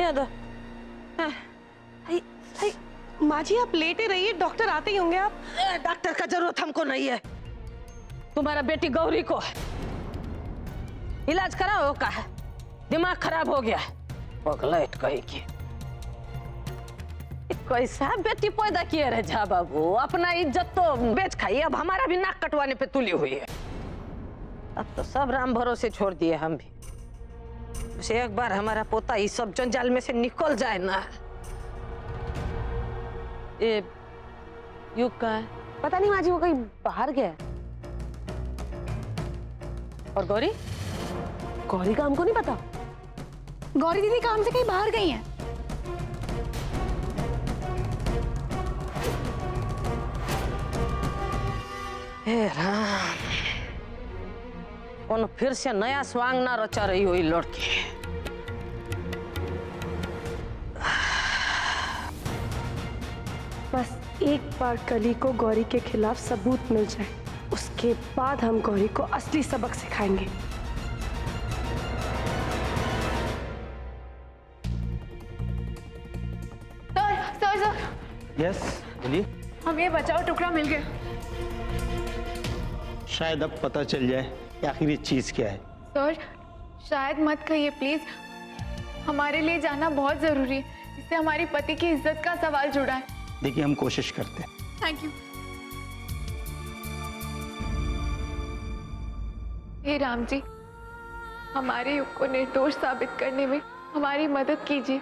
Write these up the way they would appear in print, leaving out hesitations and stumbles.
ये दो। माँ जी आप लेटे रहिए, डॉक्टर आते ही होंगे। आप डॉक्टर का जरूरत हमको नहीं है, तुम्हारा बेटी गौरी को है, इलाज कराओ का है, दिमाग खराब हो गया है। पगलैट कहेगी, कैसा बेटी पैदा किए रहे झा बाबू, अपना इज्जत तो बेच खाई, अब हमारा भी नाक कटवाने पे तुली हुई है। अब तो सब राम भरोसे छोड़ दिए हम भी, बस एक बार हमारा पोता इस सब जंजाल में से निकल जाए ना। ये युग का है, पता नहीं माँ जी वो कहीं बाहर गया है। और गौरी? गौरी का हमको नहीं पता। गौरी दीदी काम से कहीं बाहर गई हैं। हे राम, कौन फिर से नया स्वांग ना रचा रही हुई लड़की। बस एक बार कली को गौरी के खिलाफ सबूत मिल जाए, उसके बाद हम गौरी को असली सबक सिखाएंगे। सर यस बोलिए। हमें बचाओ टुकड़ा मिल गया। शायद अब पता चल जाए कि आखिर ये चीज क्या है। सर शायद मत कहिए प्लीज, हमारे लिए जाना बहुत जरूरी है, इससे हमारी पति की इज्जत का सवाल जुड़ा है। देखिए हम कोशिश करते हैं। Thank you. हे राम जी, हमारे युग को निर्दोष साबित करने में हमारी मदद कीजिए।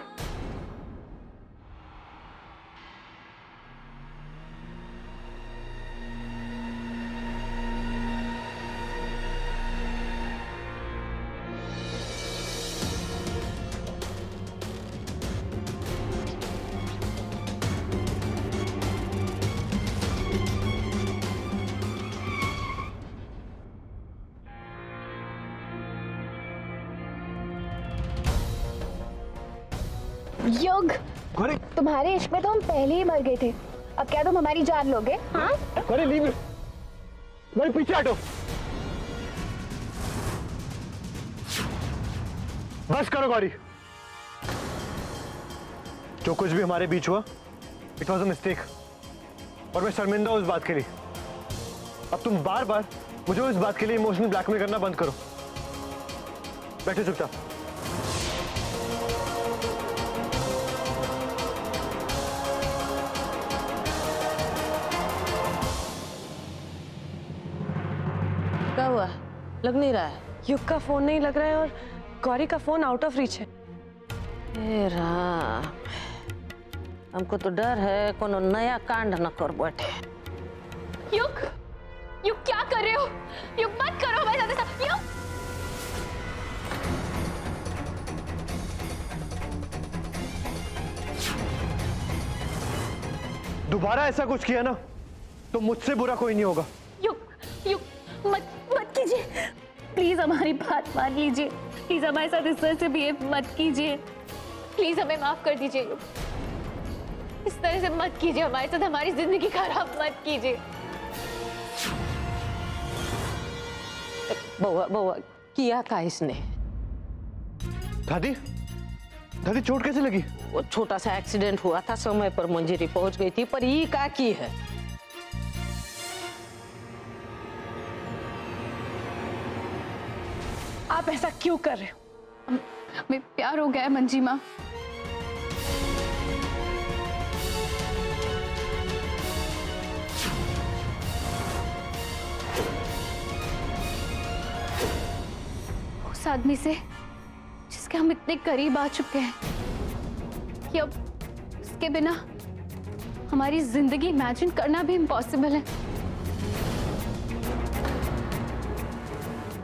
युग, गौरी, तुम्हारे इश्क में तो हम पहले ही मर गए थे, अब क्या तुम हमारी जान लोगे? हाँ? गौरी लीव, गौरी पीछे हटो। बस करो गौरी, जो कुछ भी हमारे बीच हुआ इट वॉज अ मिस्टेक, और मैं शर्मिंदा हूं उस बात के लिए। अब तुम बार बार मुझे इस बात के लिए इमोशनल ब्लैकमेल करना बंद करो। बैठो चुपचाप। क्या हुआ? लग नहीं रहा है। युग का फोन नहीं लग रहा है और गौरी का फोन आउट ऑफ रीच है। हे राम, हमको तो डर है कोनो नया कांड न कर बैठे। युग, युग क्या कर रहे हो? युग मत करो हमारे साथ ऐसा। युग, दोबारा ऐसा कुछ किया ना तो मुझसे बुरा कोई नहीं होगा। युग, युग मत मत कीजिए, प्लीज हमारी बात मान लीजिए, प्लीज हमारे साथ इस तरह से बिहेव मत कीजिए, प्लीज हमें माफ कर दीजिए। युग, इस तरह से मत कीजिए हमारे साथ, हमारी जिंदगी खराब मत कीजिए। बउआ बउआ किया था इसने? दादी, दादी चोट कैसे लगी? वो छोटा सा एक्सीडेंट हुआ था, समय पर मंजरी पहुंच गई थी, पर ये का की है? आप ऐसा क्यों कर रहे हो? हमें प्यार हो गया है मंजी माँ। उस आदमी से जिसके हम इतने करीब आ चुके हैं कि अब उसके बिना हमारी जिंदगी इमेजिन करना भी इम्पॉसिबल है।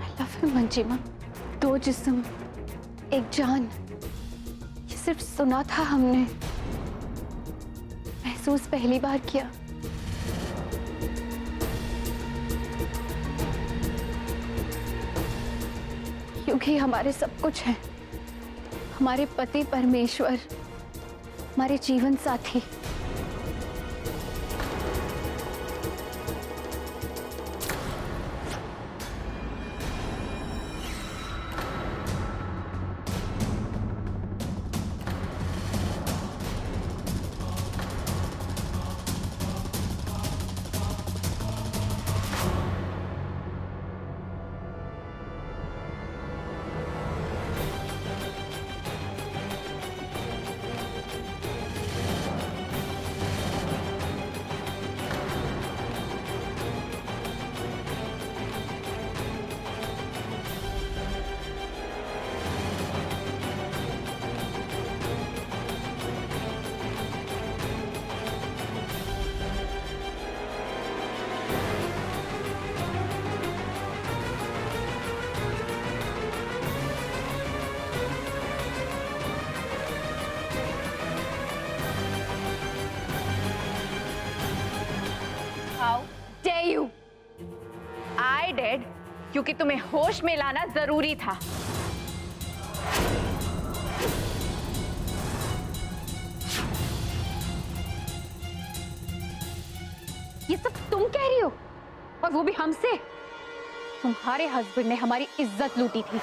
आई लव यू मंजी माँ। दो जिस्म एक जान, ये सिर्फ सुना था हमने, महसूस पहली बार किया। क्योंकि हमारे सब कुछ है, हमारे पति परमेश्वर, हमारे जीवन साथी। क्योंकि तुम्हें होश में लाना जरूरी था। ये सब तुम कह रही हो, और वो भी हमसे? तुम्हारे हस्बैंड ने हमारी इज्जत लूटी थी।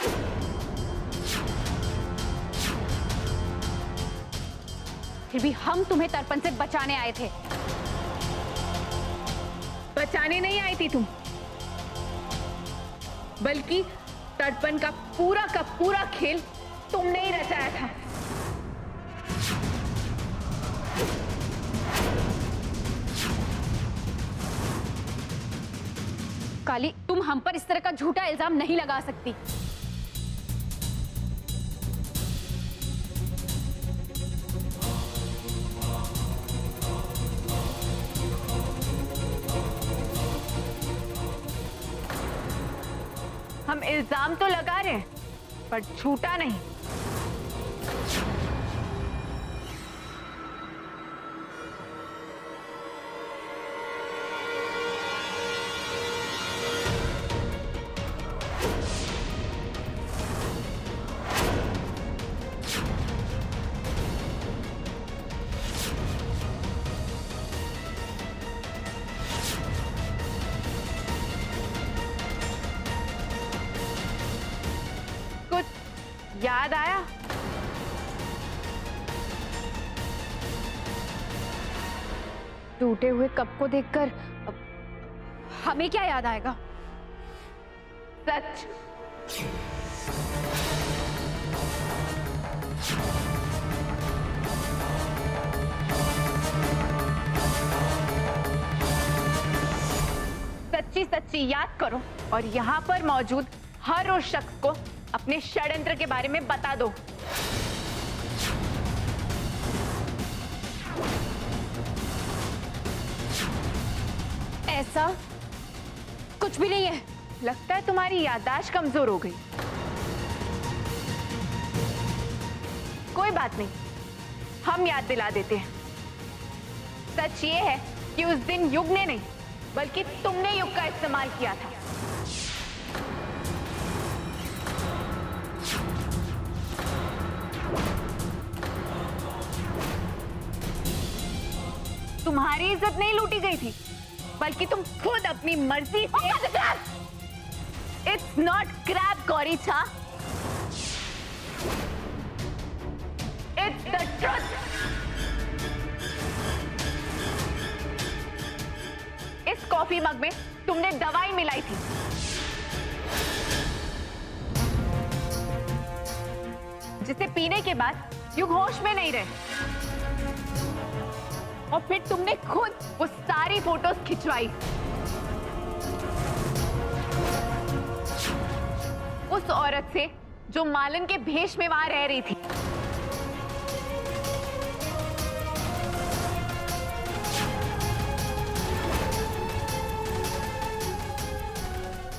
फिर भी हम तुम्हें तर्पण से बचाने आए थे। बचाने नहीं आई थी तुम, बल्कि तर्पण का पूरा खेल तुमने ही रचाया था। काली, तुम हम पर इस तरह का झूठा इल्जाम नहीं लगा सकती। हम इल्जाम तो लगा रहे हैं, पर झूठा नहीं। याद आया? टूटे हुए कप को देखकर हमें क्या याद आएगा? सच। सच्ची सच्ची याद करो और यहाँ पर मौजूद हर उस शख्स को अपने षड्यंत्र के बारे में बता दो। ऐसा कुछ भी नहीं है। लगता है तुम्हारी याददाश्त कमजोर हो गई। कोई बात नहीं, हम याद दिला देते हैं। सच ये है कि उस दिन युग ने नहीं, बल्कि तुमने युग का इस्तेमाल किया था। तुम्हारी इज्जत नहीं लूटी गई थी, बल्कि तुम खुद अपनी मर्जी से। इट्स नॉट क्रैप गौरीचा, इट्स द ट्रुथ। इस कॉफी मग में तुमने दवाई मिलाई थी, जिसे पीने के बाद युग होश में नहीं रहे। और फिर तुमने खुद वो सारी फोटोज खिंचवाई उस औरत से जो मालन के भेष में वहां रह रही थी।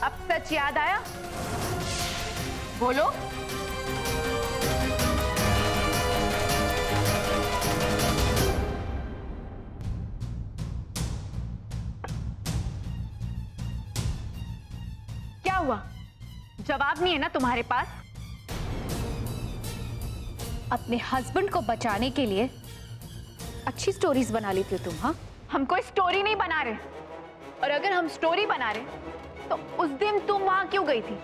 अब सच याद आया? बोलो। क्या हुआ? जवाब नहीं है ना तुम्हारे पास? अपने हस्बैंड को बचाने के लिए अच्छी स्टोरीज बना लेती हो तुम। हाँ, हम कोई स्टोरी नहीं बना रहे, और अगर हम स्टोरी बना रहे तो उस दिन तुम वहां क्यों गई थी?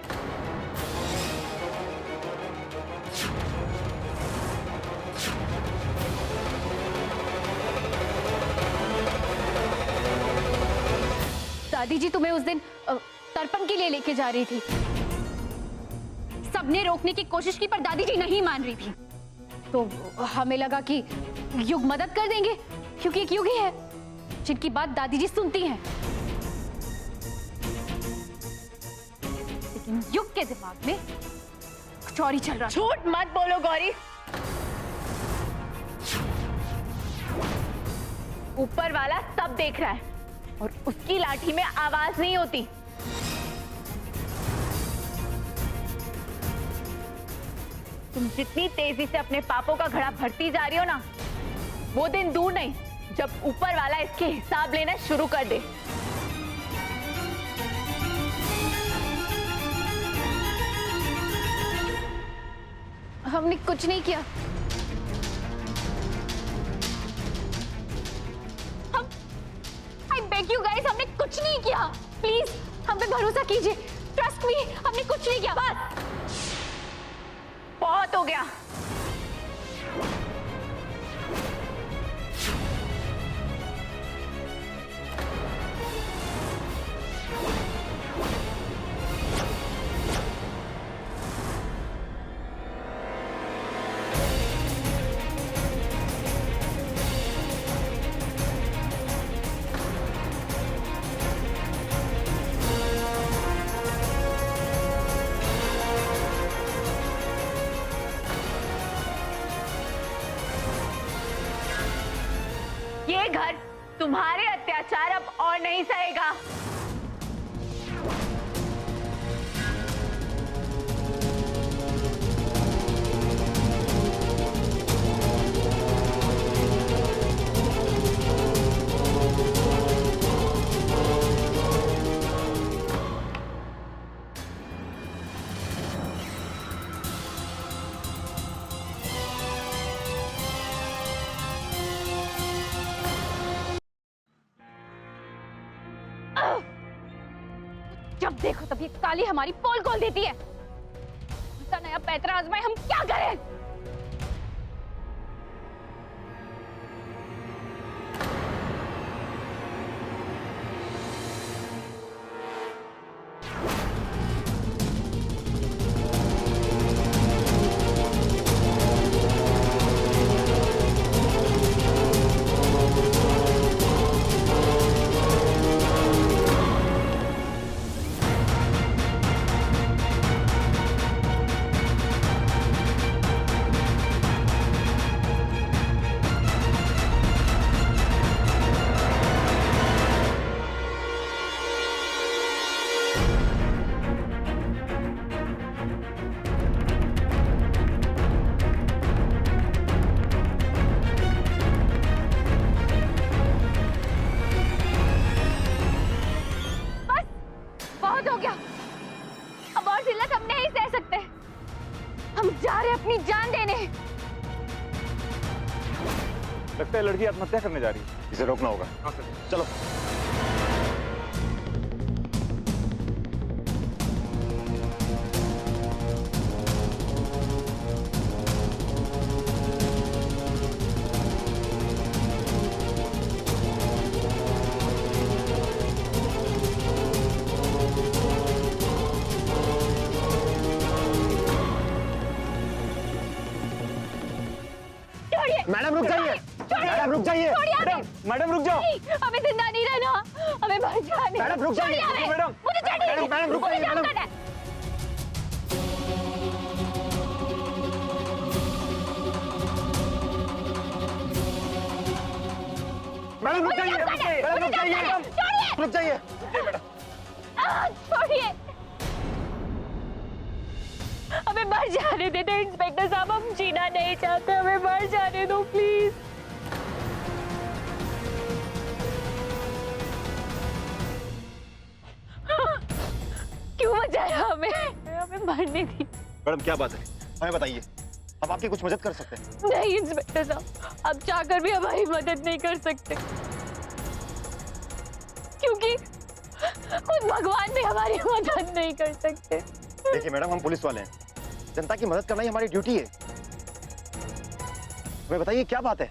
दादी जी तुम्हें उस दिन तर्पण के लिए लेके जा रही थी। सबने रोकने की कोशिश की, पर दादी जी नहीं मान रही थी। तो हमें लगा कि युग मदद कर देंगे, क्योंकि एक युग ही है जिनकी बात दादी जी सुनती हैं। लेकिन युग के दिमाग में कुछ और ही चल रहा। झूठ मत बोलो गौरी। ऊपर वाला सब देख रहा है, और उसकी लाठी में आवाज नहीं होती। तुम जितनी तेजी से अपने पापों का घड़ा भरती जा रही हो ना, वो दिन दूर नहीं जब ऊपर वाला इसके हिसाब लेना शुरू कर दे। हमने कुछ नहीं किया। हम आई बेग यू गाइस, हमने कुछ नहीं किया। प्लीज हम पे भरोसा कीजिए, ट्रस्ट मी, हमने कुछ नहीं किया। बस बहुत हो गया। ये घर तुम्हारे अत्याचार अब और नहीं सहेगा। जब देखो तब ये काली हमारी पोल खोल देती है। ऐसा नया पैतरा आजमाए, हम क्या करें? बहुत हो गया, अब और जिल्लत हम नहीं सह सकते। हम जा रहे अपनी जान देने। लगता है लड़की आत्महत्या करने जा रही है, इसे रोकना होगा। चलो। मैडम रुक जाइए, मैडम रुक जाइए, मैडम रुक जाओ। हमें जिंदा नहीं रहना, हमें मर जाने। मैडम रुक जाइए, मैडम मुझे चढ़ने दीजिए। मैडम रुक मुझे जाइए, जाम मैडम। करना है। मैडम रुक जाइए, मैडम रुक जाइए, रुक जाइए। छोड़िए, हमें मर जाने दे दो इंस्पेक्टर साहब, हम जीना नहीं चाहते, हमें मर जाने दो प्लीज। क्यों बचाया हमें? हमें मरने दी। मैडम क्या बात है, हमें बताइए, अब आपकी कुछ मदद कर सकते हैं? नहीं इंस्पेक्टर साहब, आप चाहकर भी हमारी मदद नहीं कर सकते, क्योंकि खुद भगवान भी हमारी मदद नहीं कर सकते। देखिए मैडम, हम पुलिस वाले हैं, जनता की मदद करना ही हमारी ड्यूटी है। हमें बताइए क्या बात है?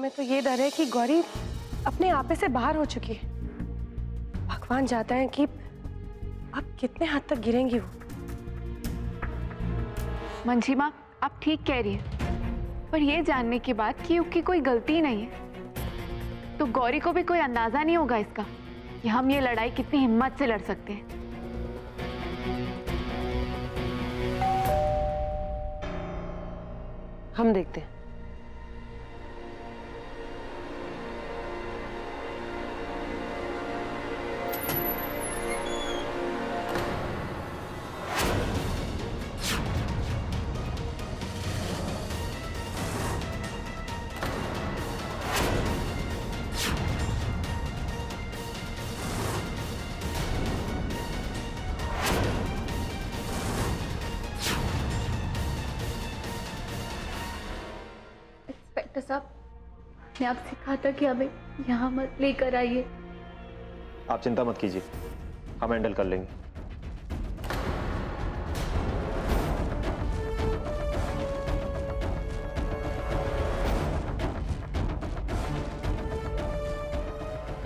हमें तो ये डर है कि गौरी अपने आपे से बाहर हो चुकी है। भगवान जानता है कि अब कितने हद तक गिरेंगी वो। मंजी माँ, आप ठीक कह रही है, पर ये जानने के बाद कि उसकी कोई गलती नहीं है तो गौरी को भी कोई अंदाजा नहीं होगा इसका कि हम ये लड़ाई कितनी हिम्मत से लड़ सकते हैं। हम देखते हैं। इंस्पेक्टर साहब, मैं आपसे कहा था कि हमें यहाँ मत लेकर आइए। आप चिंता मत कीजिए, हम हैंडल कर लेंगे।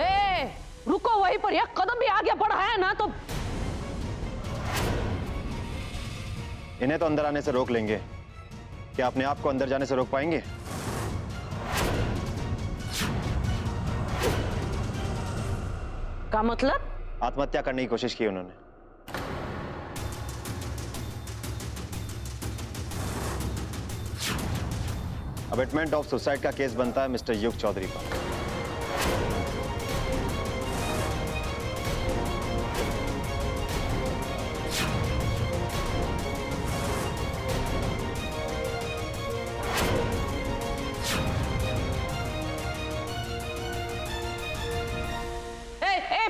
ए, रुको वहीं पर, एक कदम भी आगे बढ़ा है ना तो इन्हें तो अंदर आने से रोक लेंगे, क्या अपने आप को अंदर जाने से रोक पाएंगे? का मतलब? आत्महत्या करने की कोशिश की उन्होंने। अबेटमेंट ऑफ सुसाइड का केस बनता है मिस्टर युग चौधरी पर।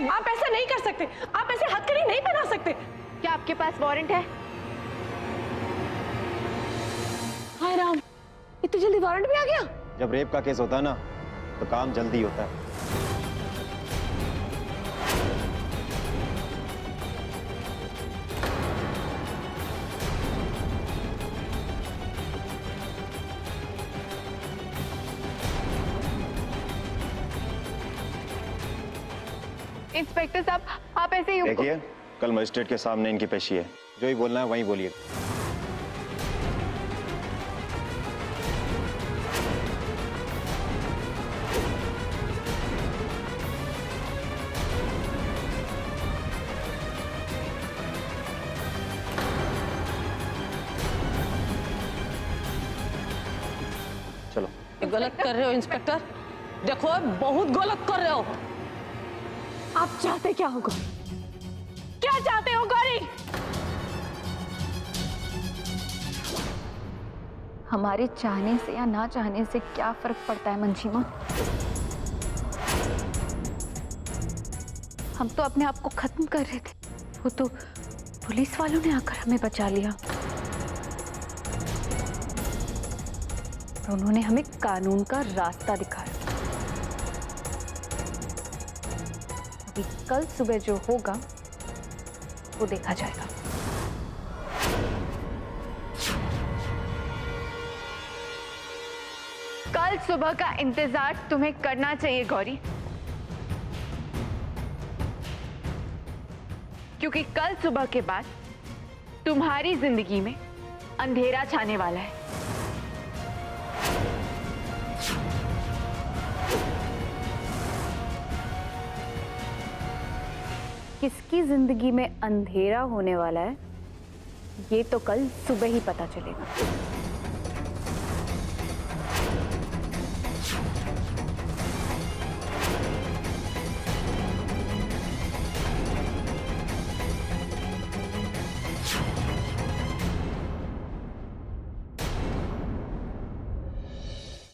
आप ऐसा नहीं कर सकते, आप ऐसे हथकड़ी नहीं पहना सकते। क्या आपके पास वारंट है? हाय राम, इतनी जल्दी वारंट भी आ गया? जब रेप का केस होता है ना तो काम जल्दी होता है। इंस्पेक्टर साहब, आप ऐसे ही देखिए, कल मजिस्ट्रेट के सामने इनकी पेशी है, जो ही बोलना है वहीं बोलिए। चलो। गलत कर रहे हो इंस्पेक्टर, देखो बहुत गलत कर रहे हो। आप चाहते क्या हो गौरी? क्या चाहते हो गौरी? हमारे चाहने से या ना चाहने से क्या फर्क पड़ता है मंजी माँ? हम तो अपने आप को खत्म कर रहे थे, वो तो पुलिस वालों ने आकर हमें बचा लिया। उन्होंने हमें कानून का रास्ता दिखाया। अभी कल सुबह जो होगा वो देखा जाएगा। कल सुबह का इंतजार तुम्हें करना चाहिए गौरी, क्योंकि कल सुबह के बाद तुम्हारी जिंदगी में अंधेरा छाने वाला है। किसकी जिंदगी में अंधेरा होने वाला है ये तो कल सुबह ही पता चलेगा।